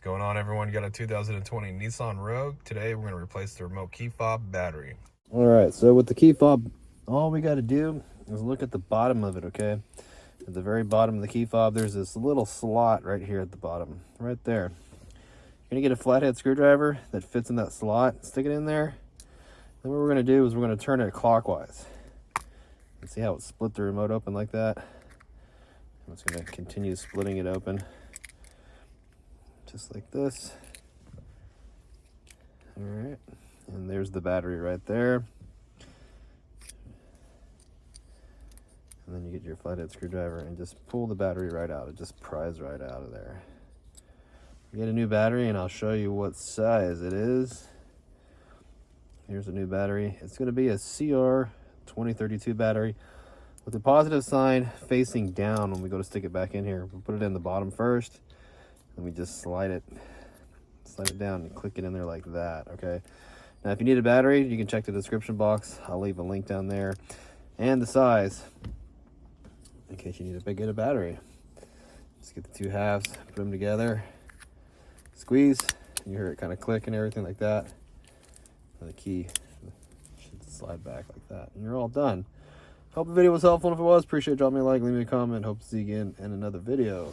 Going on, everyone? Got a 2020 Nissan Rogue. Today we're going to replace the remote key fob battery. All right, so with the key fob, all we got to do is look at the bottom of it. Okay, at the very bottom of the key fob, there's this little slot right here at the bottom, right there. You're gonna get a flathead screwdriver that fits in that slot, stick it in there. Then what we're gonna do is we're gonna turn it clockwise. And see how it split the remote open like that? I'm just gonna continue splitting it open, just like this. All right, and there's the battery right there. And then you get your flathead screwdriver and just pull the battery right out. It just pries right out of there. You get a new battery, and I'll show you what size it is. Here's a new battery. It's going to be a CR 2032 battery with the positive sign facing down when we go to stick it back in here. We'll put it in the bottom first, and we just slide it down and click it in there like that. Okay. Now, if you need a battery, you can check the description box. I'll leave a link down there and the size in case you need to get a battery. Just get the two halves, put them together, squeeze, and you hear it kind of click and everything like that. And the key should slide back like that, and you're all done. Hope the video was helpful. If it was, appreciate it. Drop me a like, leave me a comment. Hope to see you again in another video.